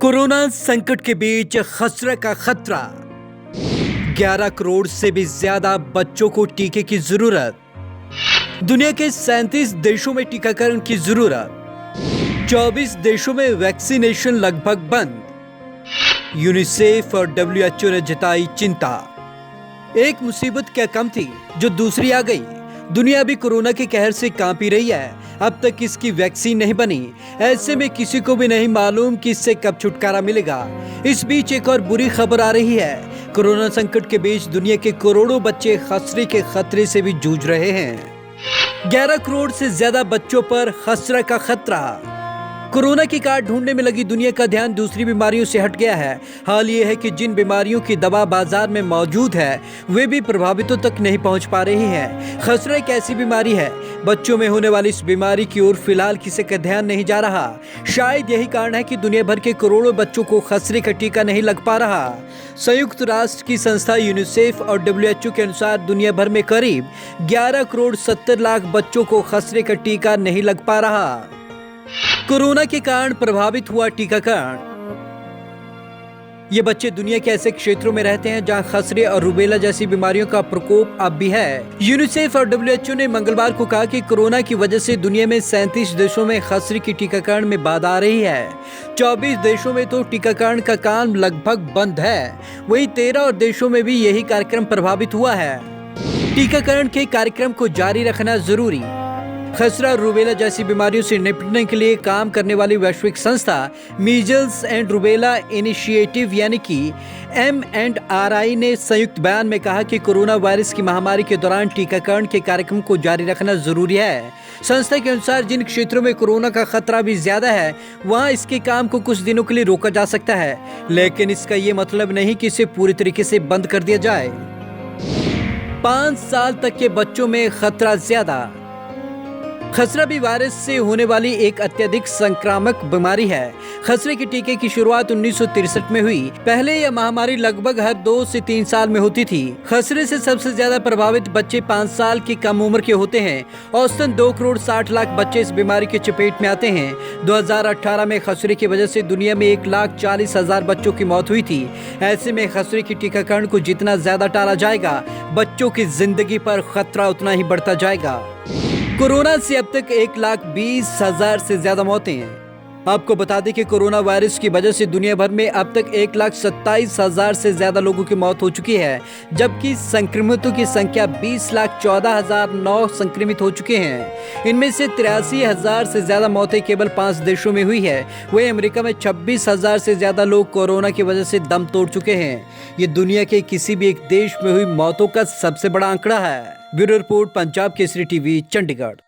Corona संकट के बीच खसरे का खतरा। 11 करोड़ से भी ज्यादा बच्चों को टीके की जरूरत। दुनिया के 37 देशों में टीकाकरण की जरूरत। 24 देशों में वैक्सीनेशन लगभग बंद। यूनिसेफ और WHO ने जताई चिंता। एक मुसीबत क्या कम थी जो दूसरी आ गई। दुनिया भी कोरोना के कहर से कांपी रही है। अब तक इसकी वैक्सीन नहीं बनी। ऐसे में किसी को भी नहीं मालूम कि इससे कब छुटकारा मिलेगा। इस बीच एक और बुरी खबर आ रही है। कोरोना संकट के बीच दुनिया के करोड़ों बच्चे खसरे के खतरे से भी जूझ रहे हैं। 11 करोड़ से ज्यादा बच्चों पर खसरा का खतरा। कोरोना की काट ढूंढने में लगी दुनिया का ध्यान दूसरी बीमारियों से हट गया है। हाल ये है कि जिन बीमारियों की दवा बाजार में मौजूद है वे भी प्रभावितों तक नहीं पहुंच पा रही है। खसरा एक ऐसी बीमारी है, बच्चों में होने वाली इस बीमारी की ओर फिलहाल किसी का ध्यान नहीं जा रहा। शायद यही कारण है कि दुनिया भर के करोड़ों बच्चों को खसरे का टीका नहीं लग पा रहा। संयुक्त राष्ट्र की संस्था यूनिसेफ और WHO के अनुसार दुनिया भर में करीब 11 करोड़ 70 लाख बच्चों को खसरे का टीका नहीं लग पा रहा। कोरोना के कारण प्रभावित हुआ टीकाकरण। ये बच्चे दुनिया के ऐसे क्षेत्रों में रहते हैं जहां खसरे और रूबेला जैसी बीमारियों का प्रकोप अब भी है। यूनिसेफ और WHO ने मंगलवार को कहा कि कोरोना की वजह से दुनिया में 37 देशों में खसरे की टीकाकरण में बाधा आ रही है। 24 देशों में तो टीकाकरण का काम लगभग बंद है। वहीं 13 और देशों में भी यही कार्यक्रम प्रभावित हुआ है। टीकाकरण के कार्यक्रम को जारी रखना जरूरी। खसरा और रूबेला जैसी बीमारियों से निपटने के लिए काम करने वाली वैश्विक संस्था मीजल्स एंड रूबेला इनिशिएटिव यानी कि M&RI ने संयुक्त बयान में कहा कि कोरोना वायरस की महामारी के दौरान टीकाकरण के कार्यक्रम को जारी रखना जरूरी है। संस्था के अनुसार जिन क्षेत्रों में कोरोना का खतरा भी ज्यादा है वहां इसके काम को कुछ दिनों के लिए रोका जा सकता है, लेकिन इसका ये मतलब नहीं कि इसे पूरी तरीके से बंद कर दिया जाए। 5 साल तक के बच्चों में खतरा ज्यादा। खसरा भी वायरस से होने वाली एक अत्यधिक संक्रामक बीमारी है। खसरे के टीके की शुरुआत 1963 में हुई। पहले यह महामारी लगभग हर 2 से 3 साल में होती थी। खसरे से सबसे ज्यादा प्रभावित बच्चे 5 साल की कम उम्र के होते हैं। औसतन 2 करोड़ 60 लाख बच्चे इस बीमारी के चपेट में आते हैं। 2018 में खसरे की वजह से दुनिया में 1,40,000 बच्चों की मौत हुई थी। ऐसे में खसरे की टीकाकरण को जितना ज्यादा टाला जाएगा, बच्चों की जिंदगी पर खतरा उतना ही बढ़ता जाएगा। कोरोना से अब तक 1,20,000 से ज्यादा मौतें हैं। आपको बता दें कि कोरोना वायरस की वजह से दुनिया भर में अब तक 1,27,000 से ज्यादा लोगों की मौत हो चुकी है, जबकि संक्रमितों की संख्या 20,14,009 संक्रमित हो चुके हैं। इनमें से 83,000 से ज्यादा मौतें केवल 5 देशों में हुई है। वहीं अमेरिका में 26,000 से ज्यादा लोग कोरोना की वजह से दम तोड़ चुके हैं। ये दुनिया के किसी भी एक देश में हुई मौतों का सबसे बड़ा आंकड़ा है। Bureau report, Punjab Kesari TV, Chandigarh.